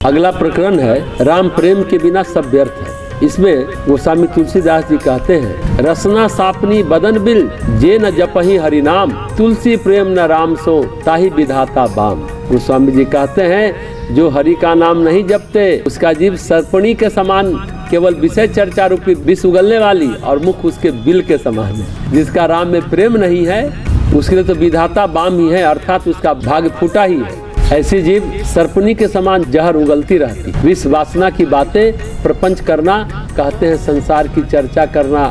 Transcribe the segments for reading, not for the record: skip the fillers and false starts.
अगला प्रकरण है राम प्रेम के बिना सब व्यर्थ है। इसमें गोस्वामी तुलसीदास जी कहते हैं, रसना सापनी बदन बिल जे न जपहि हरि नाम, तुलसी प्रेम न राम सो ताहि विधाता बाम। गोस्वामी जी कहते हैं जो हरि का नाम नहीं जपते उसका जीव सर्पणी के समान केवल विषय चर्चा रूपी विष उगलने वाली और मुख उसके बिल के समान है। जिसका राम में प्रेम नहीं है उसके लिए तो विधाता बाम ही है, अर्थात उसका भाग्य फूटा ही है। ऐसी जीव सर्पणी के समान जहर उगलती रहती। विष वासना की बातें प्रपंच करना, कहते हैं संसार की चर्चा करना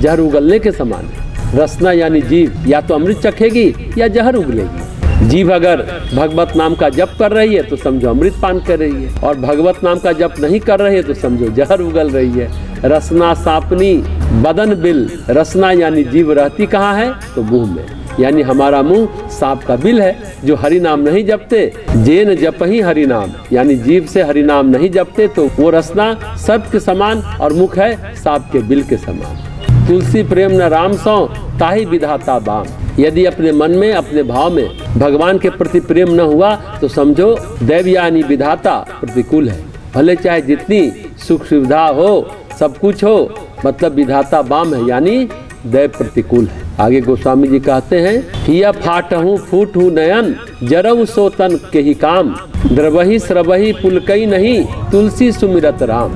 जहर उगलने के समान है। रसना यानी जीव या तो अमृत चखेगी या जहर उगलेगी। जीव अगर भगवत नाम का जप कर रही है तो समझो अमृत पान कर रही है, और भगवत नाम का जप नहीं कर रही है तो समझो जहर उगल रही है। रसना सापनी बदन बिल, रसना यानी जीव रहती कहाँ है तो मुंह में, यानी हमारा मुंह सांप का बिल है। जो हरि नाम नहीं जपते, जेन जपहि हरि नाम, यानी जीव से हरि नाम नहीं जपते तो वो रसना सर्प के समान और मुख है सांप के बिल के समान। तुलसी प्रेम न राम सौ ताहि विधाता बाम। यदि अपने मन में अपने भाव में भगवान के प्रति प्रेम न हुआ तो समझो दैव यानी विधाता प्रतिकूल है। भले चाहे जितनी सुख सुविधा हो सब कुछ हो, मतलब विधाता बाम है यानी दैव प्रतिकूल है। आगे गोस्वामी जी कहते हैं, हिया फाटहूँ फूट हूँ नयन जरऊ सो तन के ही काम, द्रवही श्रवही पुलकई नहीं तुलसी सुमिरत राम।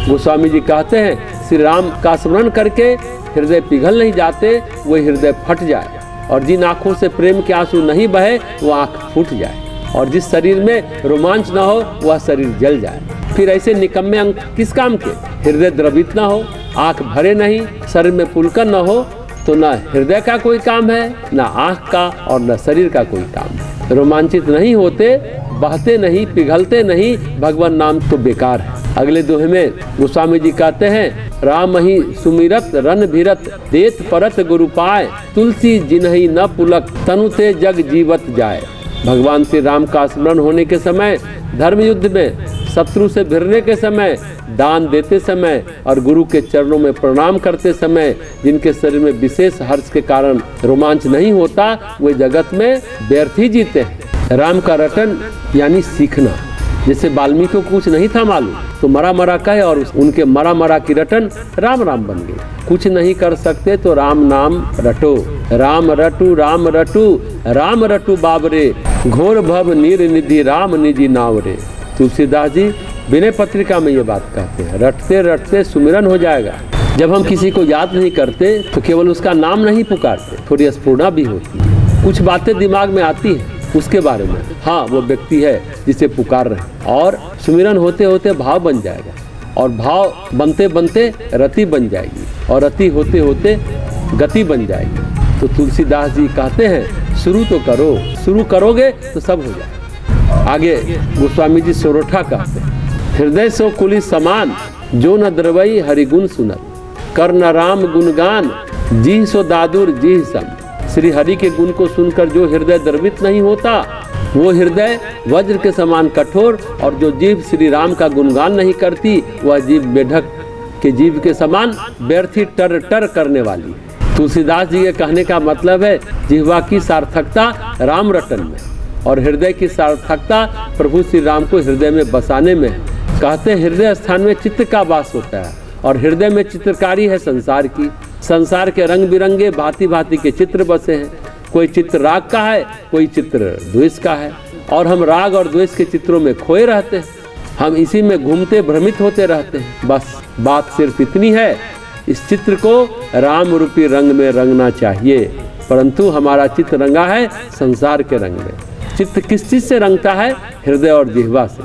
गोस्वामी जी कहते हैं श्री राम का स्मरण करके हृदय पिघल नहीं जाते, वो हृदय फट जाए, और जिन आँखों से प्रेम के आंसू नहीं बहे वो आँख फूट जाए, और जिस शरीर में रोमांच न हो वह शरीर जल जाए। फिर ऐसे निकम्मे अंग किस काम के? हृदय द्रवित न हो, आँख भरे नहीं, शरीर में पुलकन न हो तो न हृदय का कोई काम है, न आँख का और न शरीर का कोई काम है। रोमांचित नहीं होते, बहते नहीं, पिघलते नहीं, भगवान नाम तो बेकार है। अगले दोहे में गोस्वामी जी कहते हैं, राम ही सुमिरत रन भिरत देत परत गुरु पाए, तुलसी जिन्हि न पुलक तनुते जग जीवत जाए। भगवान श्री राम का स्मरण होने के समय, धर्म युद्ध में शत्रु से भिड़ने के समय, दान देते समय और गुरु के चरणों में प्रणाम करते समय जिनके शरीर में विशेष हर्ष के कारण रोमांच नहीं होता, वे जगत में व्यर्थ ही जीते हैं। राम का रटन यानी सीखना। जैसे वाल्मीकि को कुछ नहीं था मालूम तो मरा मरा कहे और उनके मरा मरा की रटन राम राम बन गई। कुछ नहीं कर सकते तो राम नाम रटो, राम रटू राम रटू राम रटू बाबरे, घोर भव नीर निधि राम निधि नावरे। तुलसीदास जी विनय पत्रिका में ये बात कहते हैं, रटते रटते सुमिरन हो जाएगा। जब हम किसी को याद नहीं करते तो केवल उसका नाम नहीं पुकारते, थोड़ी स्फुरना भी होती है, कुछ बातें दिमाग में आती हैं उसके बारे में, हाँ वो व्यक्ति है जिसे पुकार रहे हैं, और सुमिरन होते होते भाव बन जाएगा, और भाव बनते बनते रति बन जाएगी, और रति होते होते गति बन जाएगी। तो तुलसीदास जी कहते हैं शुरू तो करो, शुरू करोगे तो सब हो जाएगा। आगे गोस्वामी जी सोरठा कहते हैं, हृदय सो कुली समान जो न द्रवई हरिगुण सुनत, कर न राम गुणगान जी सो दादुर जी सम। श्री हरि के गुण को सुनकर जो हृदय द्रवित नहीं होता वो हृदय वज्र के समान कठोर, और जो जीव श्री राम का गुणगान नहीं करती वह जीव मेढक के जीव के समान व्यर्थी टर टर करने वाली। तुलसीदास जी के कहने का मतलब है जिह्वा की सार्थकता राम रटन में, और हृदय की सार्थकता प्रभु श्री राम को हृदय में बसाने में। कहते हैं हृदय स्थान में चित्त का वास होता है, और हृदय में चित्रकारी है संसार की। संसार के रंग बिरंगे भांति भांति के चित्र बसे हैं, कोई चित्र राग का है, कोई चित्र द्वेष का है, और हम राग और द्वेष के चित्रों में खोए रहते हैं। हम इसी में घूमते भ्रमित होते रहते हैं। बस बात सिर्फ इतनी है, इस चित्र को राम रूपी रंग में रंगना चाहिए, परंतु हमारा चित्र रंगा है संसार के रंग में। चित्त किस चीज से रंगता है? हृदय और जिह्वा से।